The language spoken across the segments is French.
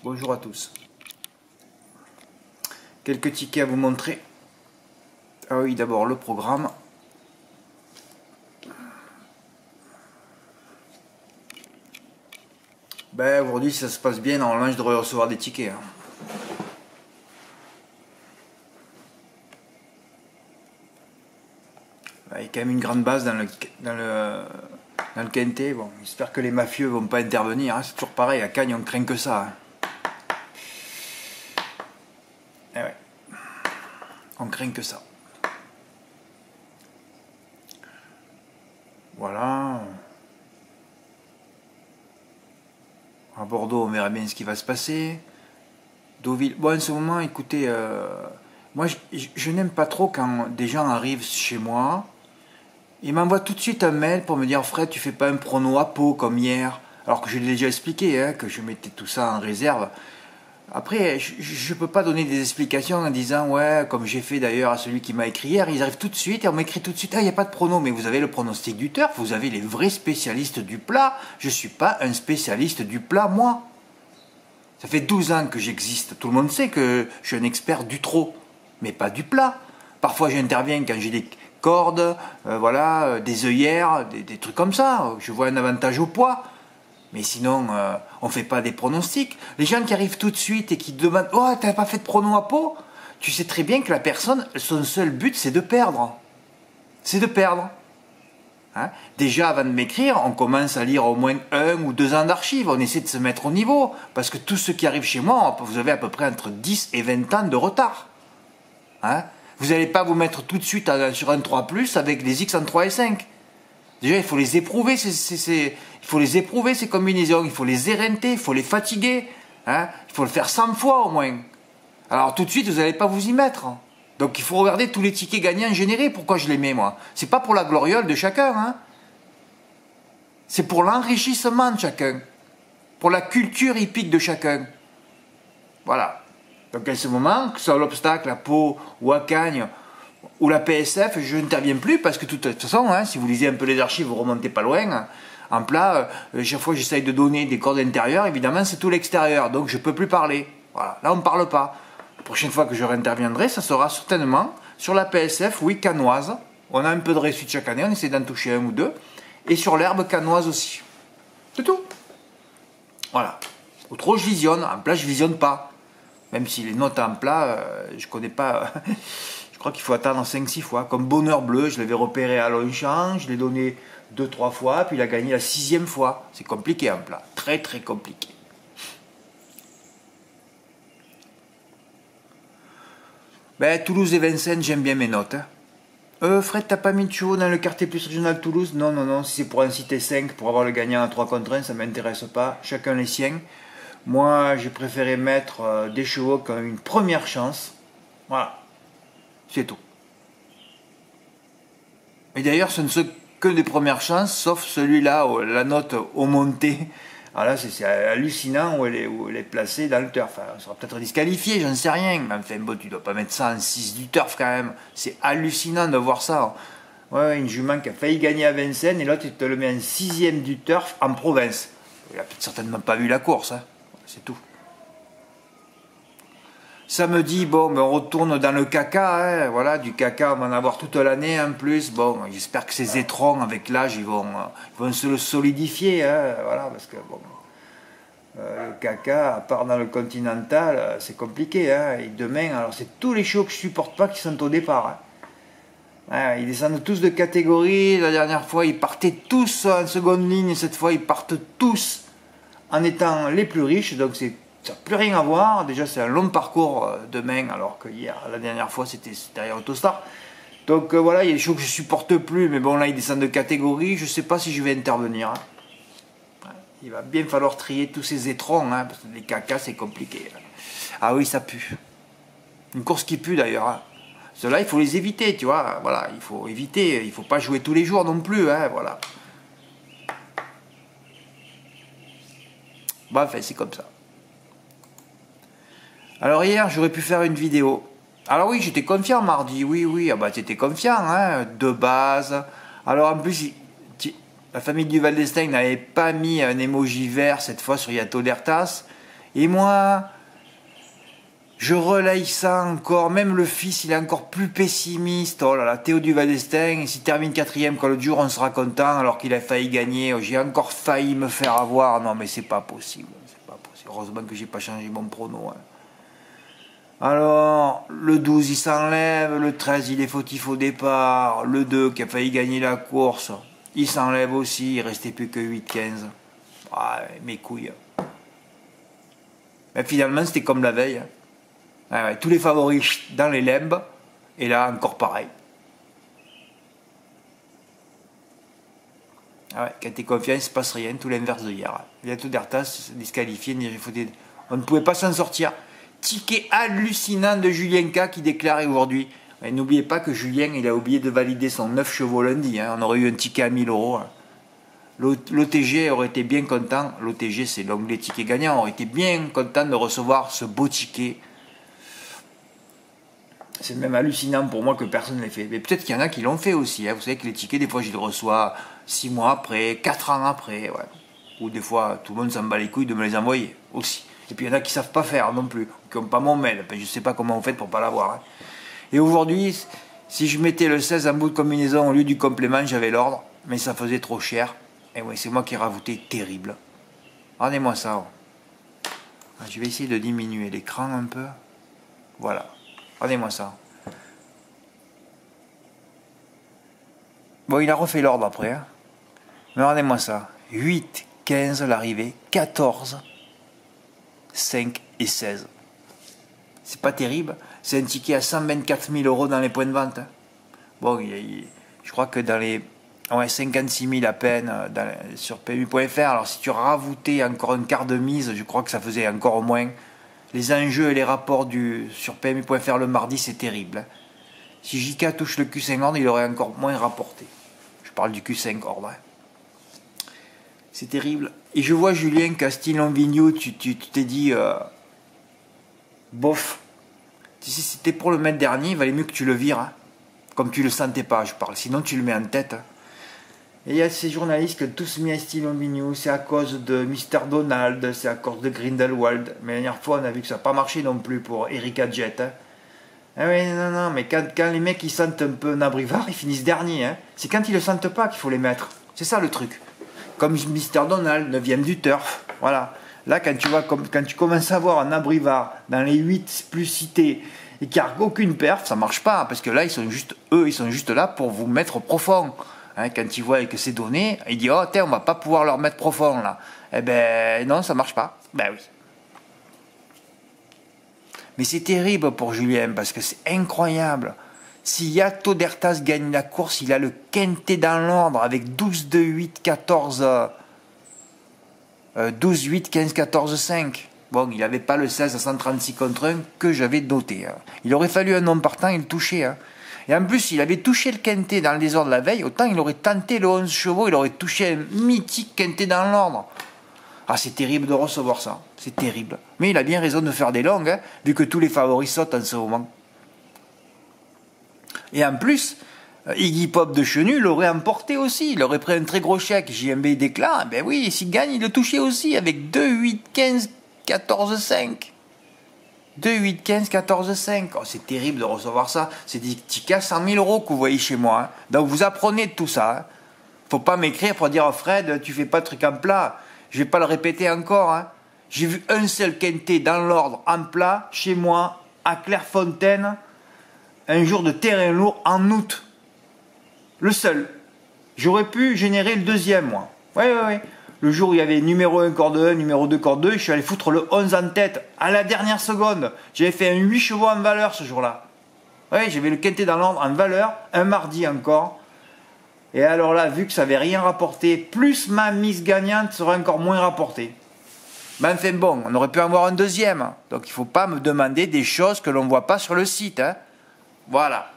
Bonjour à tous. Quelques tickets à vous montrer. Ah oui, d'abord le programme. Ben aujourd'hui, si ça se passe bien, normalement je devrais recevoir des tickets. Il y a quand même une grande base dans le quintet. Bon, j'espère que les mafieux vont pas intervenir. C'est toujours pareil, à Cagnes on craint que ça. Eh ouais. On craint que ça. Voilà. À Bordeaux, on verra bien ce qui va se passer. Deauville. Bon, en ce moment, écoutez, moi, je n'aime pas trop quand des gens arrivent chez moi. Ils m'envoient tout de suite un mail pour me dire Fred, tu fais pas un prono à Pau comme hier. Alors que je l'ai déjà expliqué, que je mettais tout ça en réserve. Après, je ne peux pas donner des explications en disant, ouais, comme j'ai fait d'ailleurs à celui qui m'a écrit hier, ils arrivent tout de suite et on m'écrit tout de suite, ah, il n'y a pas de prono, mais vous avez le pronostic du turf, vous avez les vrais spécialistes du plat. Je ne suis pas un spécialiste du plat, moi. Ça fait 12 ans que j'existe. Tout le monde sait que je suis un expert du trot, mais pas du plat. Parfois, j'interviens quand j'ai des cordes, voilà, des œillères, des trucs comme ça. Je vois un avantage au poids. Mais sinon, on ne fait pas des pronostics. Les gens qui arrivent tout de suite et qui demandent « Oh, t'as pas fait de prono à Pau ?» Tu sais très bien que la personne, son seul but, c'est de perdre. C'est de perdre. Hein? Déjà, avant de m'écrire, on commence à lire au moins 1 ou 2 ans d'archives. On essaie de se mettre au niveau. Parce que tous ceux qui arrivent chez moi, vous avez à peu près entre 10 et 20 ans de retard. Hein? Vous n'allez pas vous mettre tout de suite sur un 3+, avec des X en 3 et 5. Déjà, il faut les éprouver, il faut les éprouver, ces combinaisons. Il faut les éreinter, il faut les fatiguer. Hein, il faut le faire 100 fois au moins. Alors tout de suite, vous n'allez pas vous y mettre. Donc il faut regarder tous les tickets gagnants générés. Pourquoi je les mets, moi? C'est pas pour la gloriole de chacun. Hein. C'est pour l'enrichissement de chacun. Pour la culture hippique de chacun. Voilà. Donc à ce moment, que ce soit l'obstacle à Pau ou à Cagnes, ou la PSF, je n'interviens plus parce que de toute façon, si vous lisez un peu les archives, vous remontez pas loin. En plat, chaque fois que j'essaye de donner des cordes intérieures, évidemment, c'est tout l'extérieur. Donc je ne peux plus parler. Voilà. Là, on ne parle pas. La prochaine fois que je réinterviendrai, ça sera certainement sur la PSF, oui, canoise. On a un peu de réussite chaque année, on essaie d'en toucher 1 ou 2. Et sur l'herbe canoise aussi. C'est tout. Voilà. Au trop, je visionne. En plat, je visionne pas. Même si les notes en plat, je connais pas... Je crois qu'il faut attendre 5-6 fois. Comme Bonheur Bleu, je l'avais repéré à Longchamp, je l'ai donné 2-3 fois, puis il a gagné la 6e fois. C'est compliqué en plat. Très très compliqué. Ben, Toulouse et Vincennes, j'aime bien mes notes. Fred, t'as pas mis de chevaux dans le quartier plus régional Toulouse? Non, non, non. Si c'est pour en citer 5, pour avoir le gagnant à 3 contre 1, ça m'intéresse pas. Chacun les siens. Moi, j'ai préféré mettre des chevaux qui ont une première chance. Voilà. C'est tout. Et d'ailleurs, ce ne sont que des premières chances, sauf celui-là, la note au monté. Alors là, c'est hallucinant où elle est placée dans le turf. Enfin, elle sera peut-être disqualifiée, j'en sais rien. Mais enfin, bon, tu dois pas mettre ça en 6 du turf quand même. C'est hallucinant de voir ça. Ouais, une jument qui a failli gagner à Vincennes et l'autre, il te le met en 6e du turf en province. Il a certainement pas vu la course. C'est tout. Samedi, bon, ben on retourne dans le caca, voilà, du caca, on va en avoir toute l'année en plus. Bon, j'espère que ces étrons, avec l'âge, ils vont se le solidifier, voilà, parce que bon, le caca, à part dans le continental, c'est compliqué, et demain, alors c'est tous les chevaux que je supporte pas qui sont au départ. Ils descendent tous de catégorie, la dernière fois, ils partaient tous en seconde ligne, cette fois, ils partent tous en étant les plus riches, donc ça n'a plus rien à voir. Déjà, c'est un long parcours demain, alors que hier, la dernière fois, c'était derrière Autostar. Donc voilà, il y a des choses que je ne supporte plus, mais bon, là, ils descendent de catégorie. Je ne sais pas si je vais intervenir. Il va bien falloir trier tous ces étrons, parce que les cacas, c'est compliqué. Ah oui, ça pue. Une course qui pue, d'ailleurs. Ceux-là, il faut les éviter, tu vois. Voilà, il faut éviter. Il ne faut pas jouer tous les jours non plus, voilà. Bon, enfin, c'est comme ça. Alors hier, j'aurais pu faire une vidéo. Alors oui, j'étais confiant mardi, oui, ah bah t'étais confiant, de base. Alors en plus, la famille du Val d'Estaing n'avait pas mis un emoji vert cette fois sur Yato d'Ertas. Et moi, je relaye ça encore. Même le fils, il est encore plus pessimiste. Oh là là, Théo du Vadestein, s'il termine quatrième, quand le jour on sera content, alors qu'il a failli gagner. J'ai encore failli me faire avoir. Non, mais c'est pas possible. C'est pas possible. Heureusement que j'ai pas changé mon prono. Hein. Alors, le 12, il s'enlève. Le 13, il est fautif au départ. Le 2, qui a failli gagner la course, il s'enlève aussi. Il restait plus que 8-15. Ah, mes couilles. Mais finalement, c'était comme la veille. Hein. Ah ouais, tous les favoris dans les limbes. Et là, encore pareil. Ah ouais, quand t'es confiant, il ne se passe rien. Tout l'inverse de hier. Vieto d'Ertas, disqualifié. On ne pouvait pas s'en sortir. Ticket hallucinant de Julien K qui déclarait aujourd'hui. N'oubliez pas que Julien, il a oublié de valider son 9 chevaux lundi. Hein. On aurait eu un ticket à 1000 euros. Hein. L'OTG aurait été bien content. L'OTG, c'est l'onglet ticket gagnant. Aurait été bien content de recevoir ce beau ticket. C'est même hallucinant pour moi que personne ne l'ait fait. Mais peut-être qu'il y en a qui l'ont fait aussi. Hein. Vous savez que les tickets, des fois, je les reçois 6 mois après, 4 ans après. Ouais. Ou des fois, tout le monde s'en bat les couilles de me les envoyer aussi. Et puis il y en a qui ne savent pas faire non plus, qui n'ont pas mon mail. Je ne sais pas comment vous faites pour ne pas l'avoir. Hein. Et aujourd'hui, si je mettais le 16 en bout de combinaison au lieu du complément, j'avais l'ordre. Mais ça faisait trop cher. Et ouais, c'est moi qui ai rajouté terrible. Regardez-moi ça. Oh. Je vais essayer de diminuer l'écran un peu. Voilà. Regardez-moi ça. Bon, il a refait l'ordre après. Hein. Mais regardez-moi ça. 8, 15 l'arrivée, 14, 5 et 16. C'est pas terrible. C'est un ticket à 124 000 euros dans les points de vente. Hein. Bon, je crois que dans les 56 000 à peine sur PMU.fr. Alors si tu rajoutais encore un quart de mise, je crois que ça faisait encore au moins. Les enjeux et les rapports sur PMU.fr le mardi, c'est terrible. Hein. Si JK touche le Q5 ordre, il aurait encore moins rapporté. Je parle du Q5 ordre. Hein. C'est terrible. Et je vois Julien Castillon-Vignoux, tu t'es dit, bof. Si c'était pour le mettre dernier, il valait mieux que tu le vires. Hein. Comme tu le sentais pas, je parle. Sinon, tu le mets en tête. Hein. Et il y a ces journalistes qui ont tous mis Castillon-Vignoux. C'est à cause de Mr. Donald, c'est à cause de Grindelwald. Mais la dernière fois, on a vu que ça n'a pas marché non plus pour Erika Jet. Hein. Ah oui, non, mais quand les mecs ils sentent un peu nabrivard, ils finissent dernier. Hein. C'est quand ils le sentent pas qu'il faut les mettre. C'est ça le truc. Comme Mr. Donald, 9e du turf. Voilà. Là, quand tu commences à voir un abrivard dans les 8 plus cités et qu'il n'y a aucune perf, ça marche pas. Parce que là, ils sont juste là pour vous mettre profond. Hein, quand ils voient que c'est donné, ils disent oh, on va pas pouvoir leur mettre profond là. Eh ben, non, ça marche pas. Ben oui. Mais c'est terrible pour Julien parce que c'est incroyable. Si Yato d'Ertas gagne la course, il a le quintet dans l'ordre avec 12, 2, 8, 14, 12, 8, 15, 14, 5. Bon, il n'avait pas le 16 à 136 contre 1 que j'avais noté. Hein. Il aurait fallu un nom partant, il touchait. Hein. Et en plus, s'il avait touché le quintet dans le désordre de la veille, autant il aurait tenté le 11 chevaux, il aurait touché un mythique quintet dans l'ordre. Ah, c'est terrible de recevoir ça. C'est terrible. Mais il a bien raison de faire des longues, hein, vu que tous les favoris sautent en ce moment. Et en plus, Iggy Pop de Chenu l'aurait emporté aussi. Il aurait pris un très gros chèque. JMB déclare, ben oui, s'il gagne, il le touchait aussi avec 2, 8, 15, 14, 5. 2, 8, 15, 14, 5. Oh, c'est terrible de recevoir ça. C'est des tickets à 100 000 euros que vous voyez chez moi. Hein. Donc vous apprenez de tout ça. Hein. Faut pas m'écrire pour dire, oh, Fred, tu fais pas de truc en plat. Je vais pas le répéter encore. Hein. J'ai vu un seul quintet dans l'ordre en plat chez moi à Clairefontaine. Un jour de terrain lourd en août. Le seul. J'aurais pu générer le deuxième, moi. Oui. Le jour où il y avait numéro 1 corde 1, numéro 2 corde 2, je suis allé foutre le 11 en tête à la dernière seconde. J'avais fait un 8 chevaux en valeur ce jour-là. Oui, j'avais le quintet dans l'ordre en valeur, un mardi encore. Et alors là, vu que ça n'avait rien rapporté, plus ma mise gagnante serait encore moins rapportée. Mais enfin bon, on aurait pu en avoir un deuxième. Donc il ne faut pas me demander des choses que l'on ne voit pas sur le site. Hein. Voilà.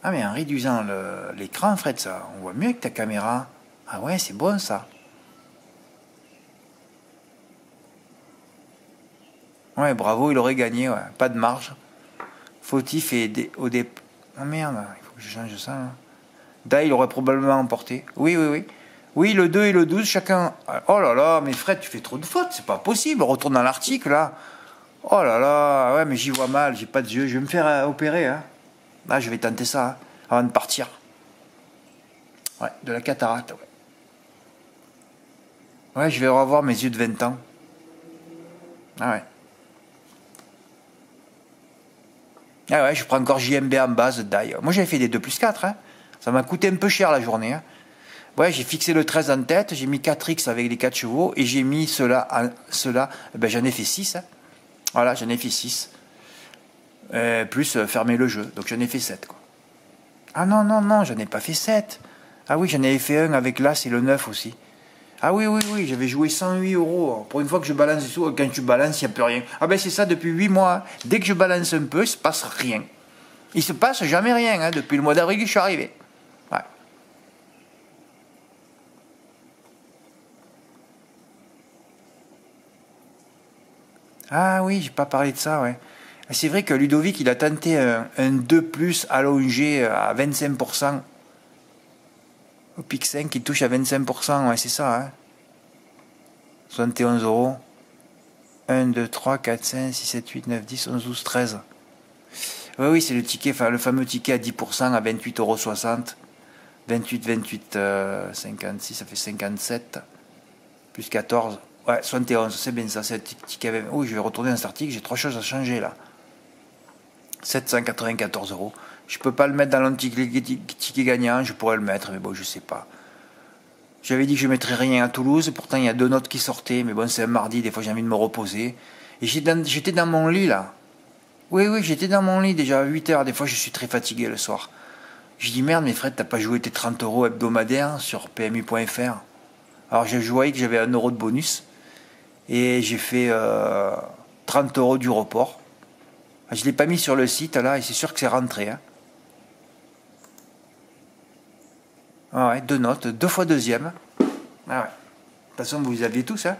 Ah mais en réduisant l'écran, Fred, ça, on voit mieux avec ta caméra. Ah ouais, c'est bon ça. Ouais, bravo, il aurait gagné, ouais. Pas de marge. Fautif et au départ. Ah merde, il faut que je change ça. Là. Da, il aurait probablement emporté. Oui. Oui, le 2 et le 12, chacun... Oh là là, mais Fred, tu fais trop de fautes, c'est pas possible. Retourne dans l'article, là. Oh là là, ouais, mais j'y vois mal, j'ai pas de yeux. Je vais me faire opérer, hein. Là, je vais tenter ça, hein, avant de partir. Ouais, de la cataracte, ouais. Ouais, je vais revoir mes yeux de 20 ans. Ah ouais. Ah ouais, je prends encore JMB en base d'ail. Moi, j'avais fait des 2+4, hein. Ça m'a coûté un peu cher la journée, hein. Ouais, j'ai fixé le 13 en tête, j'ai mis 4X avec les 4 chevaux, et j'ai mis cela, ben, j'en ai fait 6, hein. Voilà, j'en ai fait 6. Plus fermer le jeu, donc j'en ai fait 7, quoi. Ah non, non, non, j'en ai pas fait 7. Ah oui, j'en avais fait un avec l'As et le 9 aussi. Ah oui, oui, oui, j'avais joué 108 euros. Pour une fois que je balance des sous, quand tu balances, il n'y a plus rien. Ah ben c'est ça depuis 8 mois. Dès que je balance un peu, il ne se passe rien. Il se passe jamais rien, hein, depuis le mois d'avril que je suis arrivé. Ouais. Ah oui, j'ai pas parlé de ça, ouais. C'est vrai que Ludovic, il a tenté un 2+ allongé à 25%. Au pic 5, il touche à 25%, ouais, c'est ça, hein. 71 euros. 1, 2, 3, 4, 5, 6, 7, 8, 9, 10, 11, 12, 13. Oui, oui, c'est le ticket, enfin, le fameux ticket à 10% à 28,60 euros. 28, 28, 56, ça fait 57. Plus 14. Ouais, 71, c'est bien ça, c'est le ticket. Oui, je vais retourner dans cet article, j'ai 3 choses à changer là. 794 euros. Je peux pas le mettre dans l'anti-ticket gagnant, je pourrais le mettre, mais bon, je sais pas. J'avais dit que je ne mettrais rien à Toulouse, pourtant il y a 2 notes qui sortaient, mais bon, c'est un mardi, des fois j'ai envie de me reposer. Et j'étais dans mon lit là. Oui, oui, j'étais dans mon lit déjà à 8 heures, des fois je suis très fatigué le soir. Je dis merde, mais Fred, t'as pas joué tes 30 euros hebdomadaires sur PMU.fr. Alors je voyais que j'avais 1 euro de bonus, et j'ai fait 30 euros du report. Je ne l'ai pas mis sur le site là, et c'est sûr que c'est rentré, hein. Ah ouais, 2 notes, 2 fois deuxième. Ah ouais. De toute façon, vous aviez tous, hein.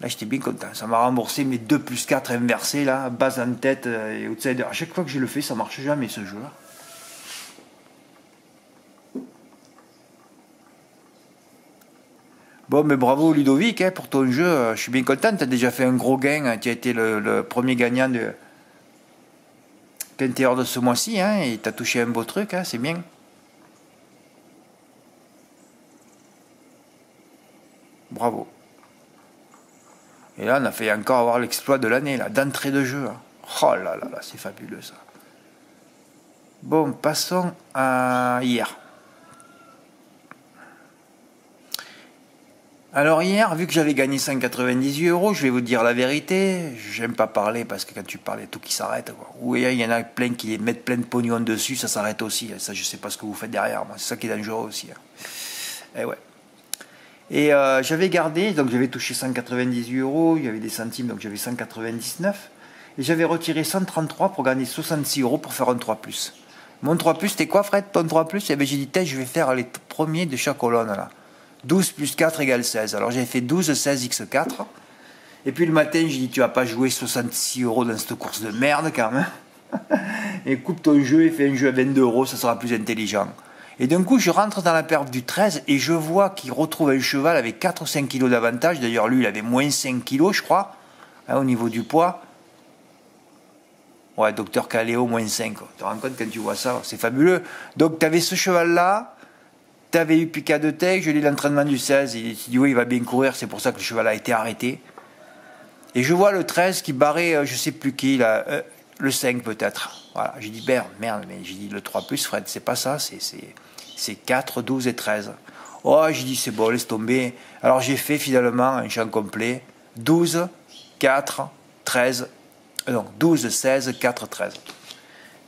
Là, j'étais bien content. Ça m'a remboursé mes 2+4 inversés, là, base en tête et outsider. À chaque fois que je le fais, ça marche jamais, ce jeu-là. Bon, mais bravo Ludovic, hein, pour ton jeu. Je suis bien content. Tu as déjà fait un gros gain, hein. Tu as été le premier gagnant de l'intérieur de ce mois-ci, hein, et tu as touché un beau truc, hein, c'est bien. Bravo. Et là, on a fait encore avoir l'exploit de l'année, là, d'entrée de jeu, hein. Oh là là là, c'est fabuleux ça. Bon, passons à hier. Alors hier, vu que j'avais gagné 198 euros, je vais vous dire la vérité. J'aime pas parler parce que quand tu parles, il y a tout qui s'arrête, quoi. Oui, il y en a plein qui mettent plein de pognon dessus, ça s'arrête aussi. Ça, je sais pas ce que vous faites derrière, moi. C'est ça qui est dangereux aussi, hein. Et ouais. Et j'avais gardé, donc j'avais touché 198 euros, il y avait des centimes, donc j'avais 199. Et j'avais retiré 133 pour gagner 66 euros pour faire un 3+. Mon 3+, c'était quoi, Fred, ton 3+? Eh bien, j'ai dit, je vais faire les premiers de chaque colonne, là. 12 plus 4 égale 16. Alors, j'avais fait 12, 16, x4. Et puis, le matin, j'ai dit, tu vas pas jouer 66 euros dans cette course de merde, quand même. Et coupe ton jeu et fais un jeu à 22 euros, ça sera plus intelligent. Et d'un coup, je rentre dans la perte du 13 et je vois qu'il retrouve un cheval avec 4 ou 5 kilos d'avantage. D'ailleurs, lui, il avait moins 5 kilos, je crois, hein, au niveau du poids. Ouais, Docteur Caléo, moins 5. Tu te rends compte quand tu vois ça, c'est fabuleux. Donc, tu avais ce cheval-là, tu avais eu Pika de Tech, je lis l'entraînement du 16, il dit oui, il va bien courir, c'est pour ça que le cheval a été arrêté. Et je vois le 13 qui barrait, je sais plus qui, là, le 5 peut-être. Voilà, j'ai dit merde, mais j'ai dit le 3+, Fred, c'est pas ça, c'est 4, 12 et 13. Oh, j'ai dit c'est bon, laisse tomber. Alors j'ai fait finalement un champ complet, 12, 4, 13, non, 12, 16, 4, 13.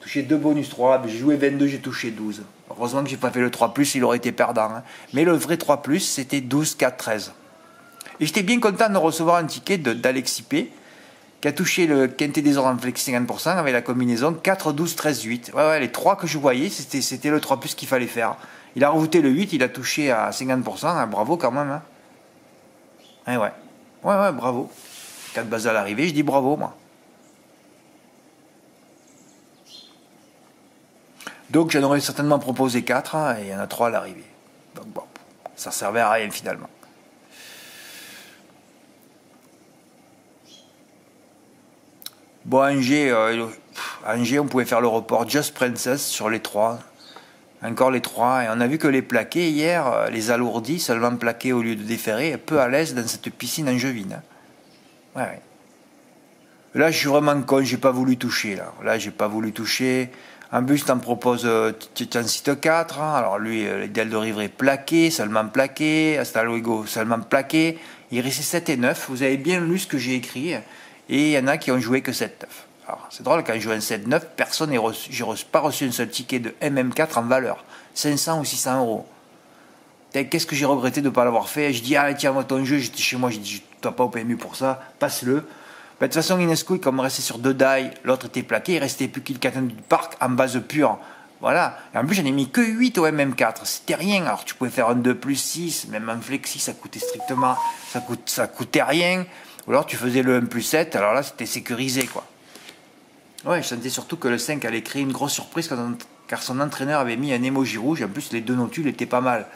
Touché 2 bonus 3, j'ai joué 22, j'ai touché 12. Heureusement que j'ai pas fait le 3+, il aurait été perdant, hein. Mais le vrai 3+, c'était 12, 4, 13. Et j'étais bien content de recevoir un ticket d'Alexis P, qui a touché le quintet des ordres en flexi 50% avec la combinaison 4, 12, 13, 8. Ouais, les 3 que je voyais, c'était le 3+ qu'il fallait faire. Il a rajouté le 8, il a touché à 50%, hein, bravo quand même, hein. Ouais. Ouais, bravo. 4 bases à l'arrivée, je dis bravo, moi. Donc j'en aurais certainement proposé 4, hein, et il y en a 3 à l'arrivée. Donc bon, ça servait à rien finalement. Bon, Angers, on pouvait faire le report Just Princess sur les 3. Encore les 3. Et on a vu que les plaqués, hier, les alourdis, seulement plaqués au lieu de déferrer, peu à l'aise dans cette piscine angevine. Ouais, ouais. Là, je suis vraiment con, j'ai pas voulu toucher. Là, j'ai pas voulu toucher. En plus, t'en proposes, tu en cites 4. Hein. Alors lui, l'idéal de Rivray plaqué, seulement plaqué. Hasta luego, seulement plaqué. Il restait 7 et 9. Vous avez bien lu ce que j'ai écrit. Et il y en a qui ont joué que 7-9. Alors, c'est drôle, quand je joue un 7-9, personne n'est reçu. J'ai pas reçu un seul ticket de MM4 en valeur. 500 ou 600 euros. Qu'est-ce que j'ai regretté de ne pas l'avoir fait? Je dis, ah tiens, moi ton jeu, j'étais chez moi, je dis, je ne dois pas au PMU pour ça, passe-le. De toute façon, Inesco, comme restait sur 2 die, l'autre était plaqué, il restait plus qu'il catin du parc en base pure. Voilà. Et en plus, j'en ai mis que 8 au MM4. C'était rien. Alors, tu pouvais faire un 2 plus 6, même en flexi, ça coûtait strictement, ça coûtait rien. Ou alors, tu faisais le 1 plus 7, alors là, c'était sécurisé, quoi. Ouais, je sentais surtout que le 5 allait créer une grosse surprise car son entraîneur avait mis un emoji rouge. En plus, les 2 notules étaient pas mal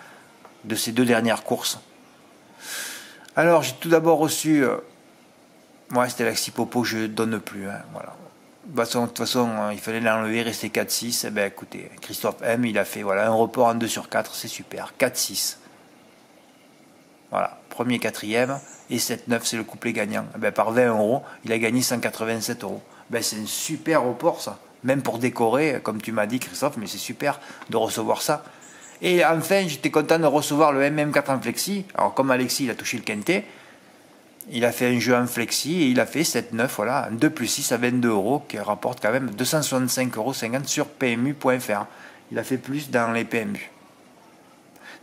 de ces 2 dernières courses. Alors, j'ai tout d'abord reçu... ouais, c'était Alexis Popo, je ne donne plus. Hein, voilà. De toute façon, il fallait l'enlever, rester 4-6. Eh bien, écoutez, Christophe M, il a fait voilà, un report en 2 sur 4, c'est super. 4-6. Voilà, premier, quatrième. Et 7-9, c'est le couplet gagnant. Eh bien, par 20 euros, il a gagné 187 euros. Ben, c'est un super report, ça. Même pour décorer, comme tu m'as dit, Christophe, mais c'est super de recevoir ça. Et enfin, j'étais content de recevoir le MM4 en flexi. Alors, comme Alexis, il a touché le quintet, il a fait un jeu en flexi et il a fait 7-9, voilà, un 2 plus 6 à 22 euros, qui rapporte quand même 265,50 euros sur PMU.fr. Il a fait plus dans les PMU.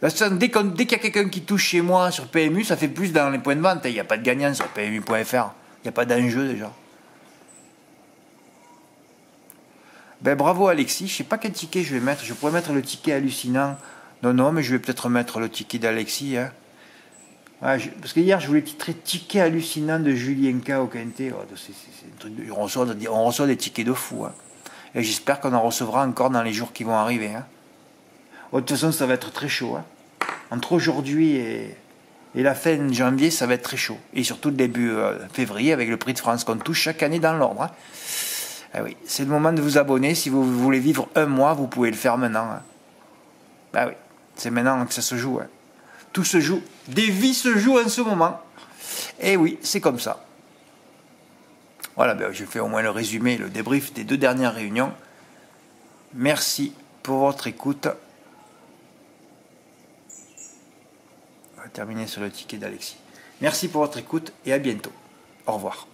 Dès qu'il y a quelqu'un qui touche chez moi sur PMU, ça fait plus dans les points de vente. Il n'y a pas de gagnant sur PMU.fr. Il n'y a pas d'enjeu déjà. Ben bravo Alexis, je sais pas quel ticket je vais mettre. Je pourrais mettre le ticket hallucinant. Non, mais je vais peut-être mettre le ticket d'Alexis. Hein. Ouais, parce que hier je voulais titrer ticket hallucinant de Julien K au Quintet. Oh, c'est un truc on reçoit des tickets de fou. Hein. Et j'espère qu'on en recevra encore dans les jours qui vont arriver. Hein. Oh, de toute façon, ça va être très chaud. Hein. Entre aujourd'hui et la fin de janvier, ça va être très chaud. Et surtout le début février avec le prix de France qu'on touche chaque année dans l'ordre. Hein. Ah oui, c'est le moment de vous abonner. Si vous voulez vivre un mois, vous pouvez le faire maintenant. Hein. Ah oui, c'est maintenant que ça se joue. Hein. Tout se joue. Des vies se jouent en ce moment. Et oui, c'est comme ça. Voilà, ben, j'ai fait au moins le résumé, le débrief des 2 dernières réunions. Merci pour votre écoute. On va terminer sur le ticket d'Alexis. Merci pour votre écoute et à bientôt. Au revoir.